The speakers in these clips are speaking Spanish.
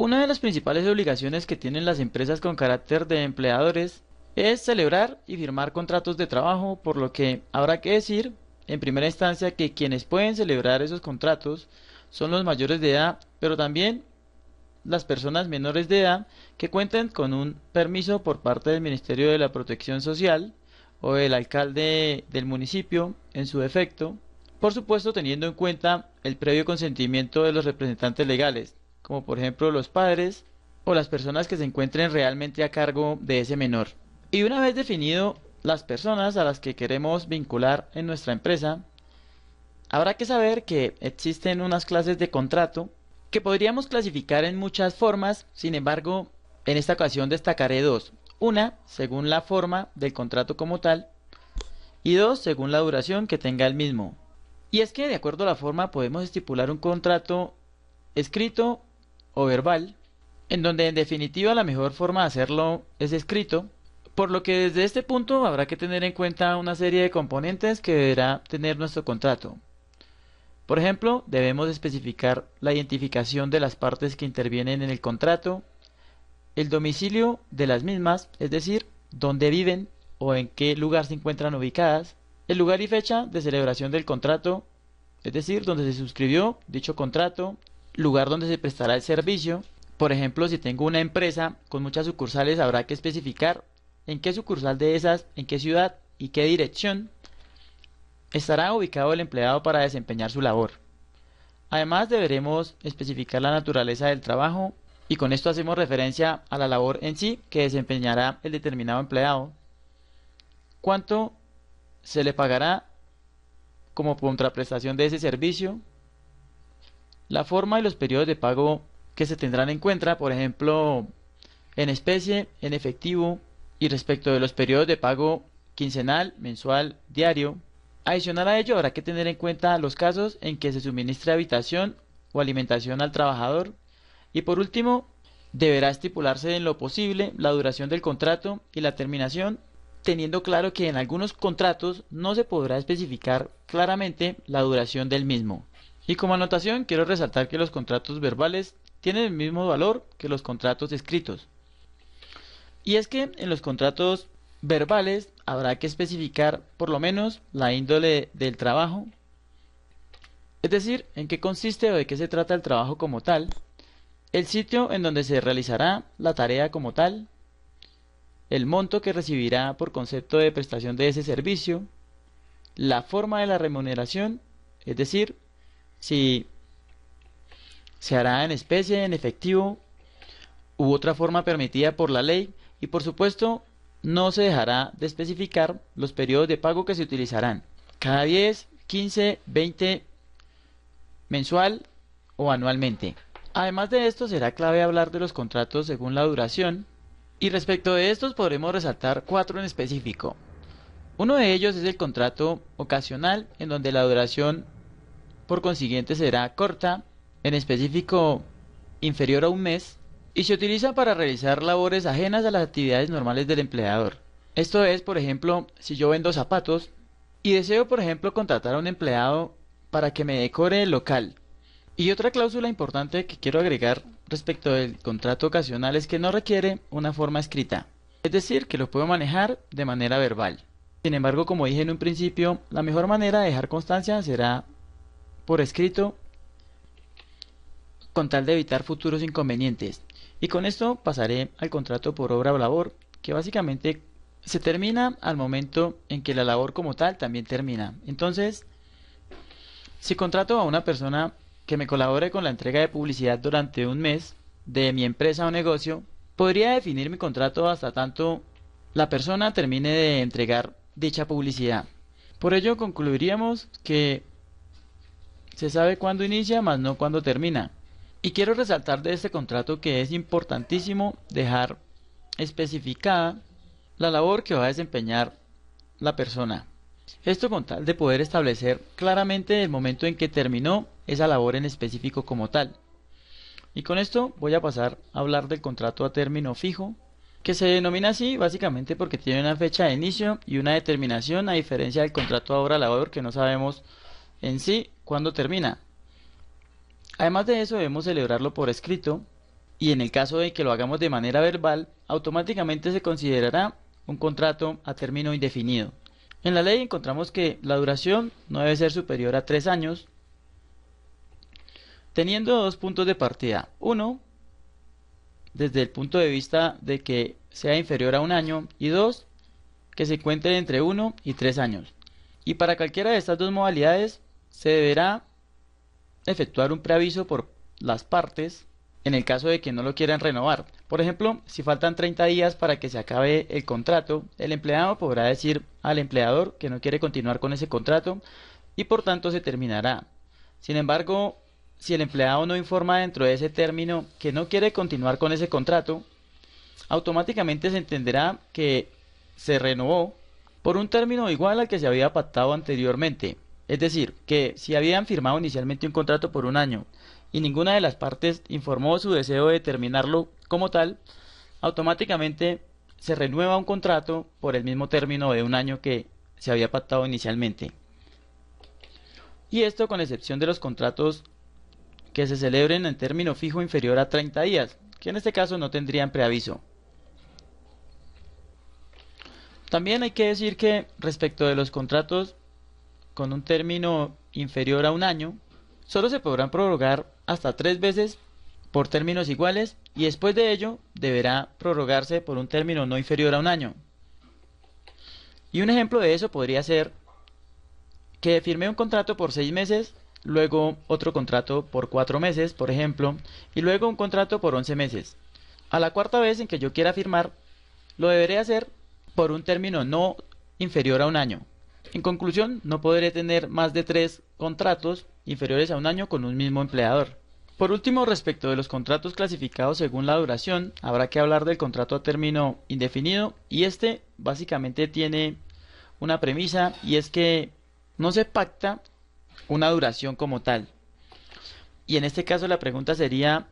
Una de las principales obligaciones que tienen las empresas con carácter de empleadores es celebrar y firmar contratos de trabajo, por lo que habrá que decir, en primera instancia, que quienes pueden celebrar esos contratos son los mayores de edad, pero también las personas menores de edad que cuenten con un permiso por parte del Ministerio de la Protección Social o del alcalde del municipio en su defecto, por supuesto teniendo en cuenta el previo consentimiento de los representantes legales, como por ejemplo los padres o las personas que se encuentren realmente a cargo de ese menor. Y una vez definido las personas a las que queremos vincular en nuestra empresa, habrá que saber que existen unas clases de contrato que podríamos clasificar en muchas formas. Sin embargo, en esta ocasión destacaré dos. Una, según la forma del contrato como tal, y dos, según la duración que tenga el mismo. Y es que de acuerdo a la forma podemos estipular un contrato escrito o verbal, en donde en definitiva la mejor forma de hacerlo es escrito, por lo que desde este punto habrá que tener en cuenta una serie de componentes que deberá tener nuestro contrato. Por ejemplo, debemos especificar la identificación de las partes que intervienen en el contrato, el domicilio de las mismas, es decir, dónde viven o en qué lugar se encuentran ubicadas, el lugar y fecha de celebración del contrato, es decir, donde se suscribió dicho contrato, lugar donde se prestará el servicio. Por ejemplo, si tengo una empresa con muchas sucursales, habrá que especificar en qué sucursal de esas, en qué ciudad y qué dirección estará ubicado el empleado para desempeñar su labor. Además, deberemos especificar la naturaleza del trabajo, y con esto hacemos referencia a la labor en sí que desempeñará el determinado empleado, cuánto se le pagará como contraprestación de ese servicio, la forma y los periodos de pago que se tendrán en cuenta, por ejemplo, en especie, en efectivo, y respecto de los periodos de pago quincenal, mensual, diario. Adicional a ello, habrá que tener en cuenta los casos en que se suministre habitación o alimentación al trabajador. Y por último, deberá estipularse en lo posible la duración del contrato y la terminación, teniendo claro que en algunos contratos no se podrá especificar claramente la duración del mismo. Y como anotación, quiero resaltar que los contratos verbales tienen el mismo valor que los contratos escritos. Y es que en los contratos verbales habrá que especificar por lo menos la índole del trabajo, es decir, en qué consiste o de qué se trata el trabajo como tal, el sitio en donde se realizará la tarea como tal, el monto que recibirá por concepto de prestación de ese servicio, la forma de la remuneración, es decir, si se hará en especie, en efectivo u otra forma permitida por la ley, y por supuesto no se dejará de especificar los periodos de pago que se utilizarán, cada 10, 15, 20, mensual o anualmente. Además de esto, será clave hablar de los contratos según la duración, y respecto de estos podremos resaltar cuatro en específico. Uno de ellos es el contrato ocasional, en donde la duración por consiguiente será corta, en específico inferior a un mes, y se utiliza para realizar labores ajenas a las actividades normales del empleador. Esto es, por ejemplo, si yo vendo zapatos y deseo, por ejemplo, contratar a un empleado para que me decore el local. Y otra cláusula importante que quiero agregar respecto del contrato ocasional es que no requiere una forma escrita, es decir, que lo puedo manejar de manera verbal. Sin embargo, como dije en un principio, la mejor manera de dejar constancia será por escrito, con tal de evitar futuros inconvenientes. Y con esto pasaré al contrato por obra o labor, que básicamente se termina al momento en que la labor como tal también termina. Entonces, si contrato a una persona que me colabore con la entrega de publicidad durante un mes de mi empresa o negocio, podría definir mi contrato hasta tanto la persona termine de entregar dicha publicidad. Por ello concluiríamos que se sabe cuándo inicia, mas no cuándo termina. Y quiero resaltar de este contrato que es importantísimo dejar especificada la labor que va a desempeñar la persona. Esto con tal de poder establecer claramente el momento en que terminó esa labor en específico como tal. Y con esto voy a pasar a hablar del contrato a término fijo, que se denomina así básicamente porque tiene una fecha de inicio y una determinación, a diferencia del contrato a obra-labor que no sabemos en sí cuándo termina. Además de eso, debemos celebrarlo por escrito, y en el caso de que lo hagamos de manera verbal, automáticamente se considerará un contrato a término indefinido. En la ley encontramos que la duración no debe ser superior a 3 años, teniendo dos puntos de partida. Uno, desde el punto de vista de que sea inferior a un año, y dos, que se encuentre entre 1 y 3 años. Y para cualquiera de estas dos modalidades se deberá efectuar un preaviso por las partes en el caso de que no lo quieran renovar. Por ejemplo, si faltan 30 días para que se acabe el contrato, el empleado podrá decir al empleador que no quiere continuar con ese contrato y por tanto se terminará. Sin embargo, si el empleado no informa dentro de ese término que no quiere continuar con ese contrato, automáticamente se entenderá que se renovó por un término igual al que se había pactado anteriormente. Es decir, que si habían firmado inicialmente un contrato por un año y ninguna de las partes informó su deseo de terminarlo como tal, automáticamente se renueva un contrato por el mismo término de un año que se había pactado inicialmente. Y esto con excepción de los contratos que se celebren en término fijo inferior a 30 días, que en este caso no tendrían preaviso. También hay que decir que respecto de los contratos con un término inferior a un año, solo se podrán prorrogar hasta 3 veces por términos iguales y después de ello deberá prorrogarse por un término no inferior a un año. Y un ejemplo de eso podría ser que firmé un contrato por 6 meses, luego otro contrato por 4 meses, por ejemplo, y luego un contrato por 11 meses. A la cuarta vez en que yo quiera firmar, lo deberé hacer por un término no inferior a un año. En conclusión, no podré tener más de 3 contratos inferiores a un año con un mismo empleador. Por último, respecto de los contratos clasificados según la duración, habrá que hablar del contrato a término indefinido y este básicamente tiene una premisa y es que no se pacta una duración como tal. Y en este caso la pregunta sería,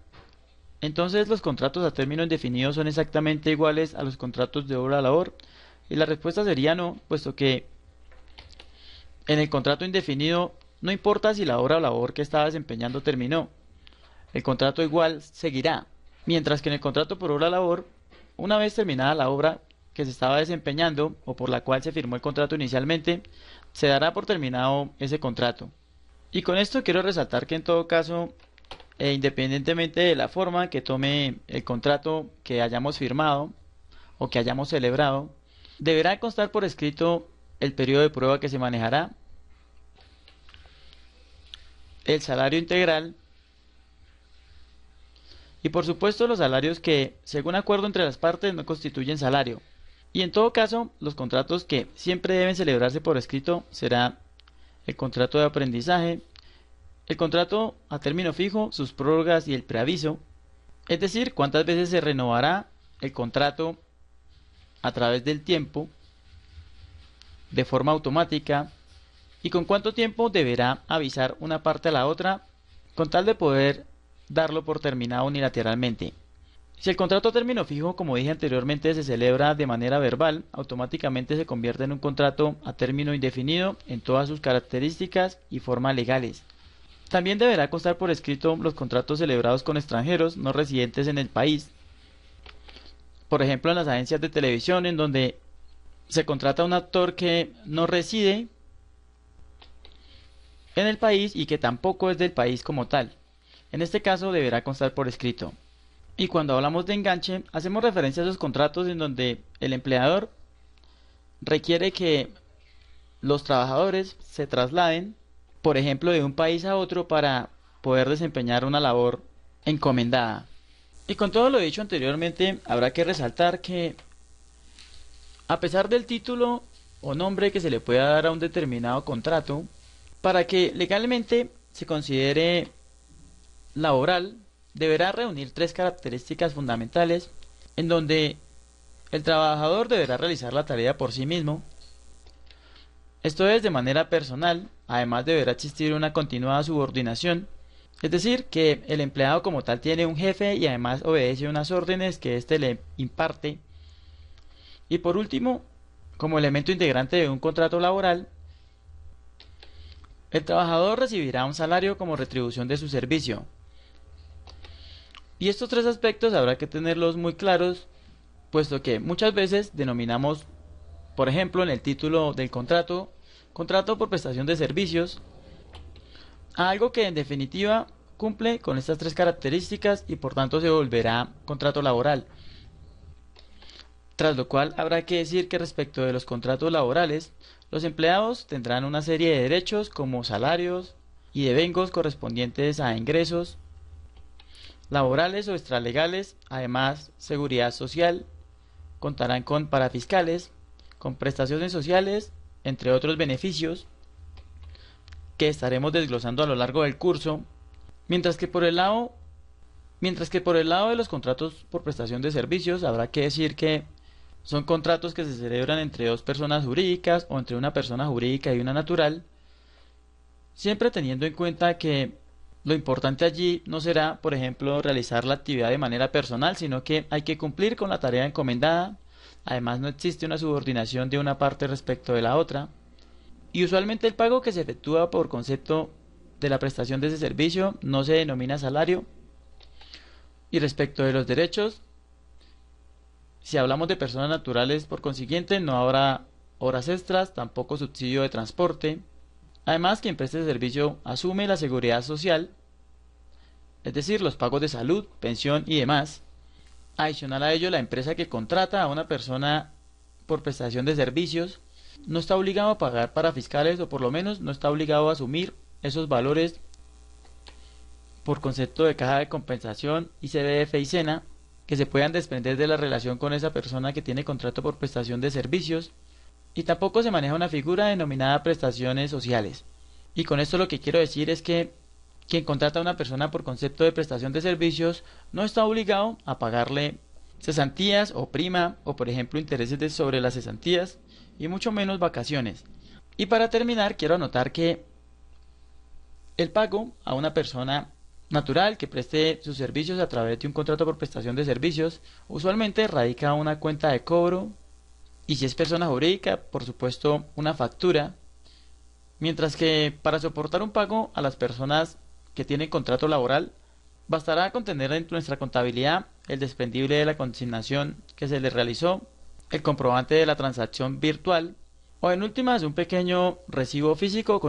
entonces los contratos a término indefinido son exactamente iguales a los contratos de obra-labor, y la respuesta sería no, puesto que en el contrato indefinido no importa si la obra o labor que estaba desempeñando terminó, el contrato igual seguirá, mientras que en el contrato por obra-labor, una vez terminada la obra que se estaba desempeñando o por la cual se firmó el contrato inicialmente, se dará por terminado ese contrato. Y con esto quiero resaltar que en todo caso, independientemente de la forma que tome el contrato que hayamos firmado o que hayamos celebrado, deberá constar por escrito el periodo de prueba que se manejará, el salario integral y por supuesto los salarios que, según acuerdo entre las partes, no constituyen salario. Y en todo caso, los contratos que siempre deben celebrarse por escrito será el contrato de aprendizaje, el contrato a término fijo, sus prórrogas y el preaviso, es decir, cuántas veces se renovará el contrato a través del tiempo, de forma automática, y con cuánto tiempo deberá avisar una parte a la otra con tal de poder darlo por terminado unilateralmente. Si el contrato a término fijo, como dije anteriormente, se celebra de manera verbal, automáticamente se convierte en un contrato a término indefinido en todas sus características y formas legales. También deberá constar por escrito los contratos celebrados con extranjeros no residentes en el país. Por ejemplo, en las agencias de televisión, en donde se contrata a un actor que no reside en el país y que tampoco es del país como tal. En este caso deberá constar por escrito. Y cuando hablamos de enganche, hacemos referencia a esos contratos en donde el empleador requiere que los trabajadores se trasladen, por ejemplo, de un país a otro para poder desempeñar una labor encomendada. Y con todo lo dicho anteriormente, habrá que resaltar que, a pesar del título o nombre que se le pueda dar a un determinado contrato, para que legalmente se considere laboral, deberá reunir 3 características fundamentales, en donde el trabajador deberá realizar la tarea por sí mismo, esto es de manera personal, además deberá existir una continuada subordinación, es decir, que el empleado como tal tiene un jefe y además obedece unas órdenes que éste le imparte, y por último, como elemento integrante de un contrato laboral, el trabajador recibirá un salario como retribución de su servicio. Y estos tres aspectos habrá que tenerlos muy claros, puesto que muchas veces denominamos, por ejemplo, en el título del contrato, contrato por prestación de servicios, a algo que en definitiva cumple con estas tres características y por tanto se volverá contrato laboral. Tras lo cual habrá que decir que respecto de los contratos laborales, los empleados tendrán una serie de derechos como salarios y devengos correspondientes a ingresos laborales o extralegales, además seguridad social, contarán con parafiscales, con prestaciones sociales, entre otros beneficios que estaremos desglosando a lo largo del curso, mientras que por el lado de los contratos por prestación de servicios habrá que decir que son contratos que se celebran entre dos personas jurídicas o entre una persona jurídica y una natural, siempre teniendo en cuenta que lo importante allí no será, por ejemplo, realizar la actividad de manera personal, sino que hay que cumplir con la tarea encomendada. Además, no existe una subordinación de una parte respecto de la otra. Y usualmente el pago que se efectúa por concepto de la prestación de ese servicio no se denomina salario. Y respecto de los derechos, si hablamos de personas naturales, por consiguiente, no habrá horas extras, tampoco subsidio de transporte. Además, quien preste servicio asume la seguridad social, es decir, los pagos de salud, pensión y demás. Adicional a ello, la empresa que contrata a una persona por prestación de servicios no está obligado a pagar para fiscales o por lo menos no está obligado a asumir esos valores por concepto de caja de compensación, ICBF y SENA que se puedan desprender de la relación con esa persona que tiene contrato por prestación de servicios, y tampoco se maneja una figura denominada prestaciones sociales. Y con esto lo que quiero decir es que quien contrata a una persona por concepto de prestación de servicios no está obligado a pagarle cesantías o prima o por ejemplo intereses sobre las cesantías y mucho menos vacaciones. Y para terminar quiero anotar que el pago a una persona natural que preste sus servicios a través de un contrato por prestación de servicios usualmente radica una cuenta de cobro y si es persona jurídica, por supuesto, una factura, mientras que para soportar un pago a las personas que tienen contrato laboral bastará con tener en nuestra contabilidad el desprendible de la consignación que se le realizó, el comprobante de la transacción virtual o en últimas un pequeño recibo físico con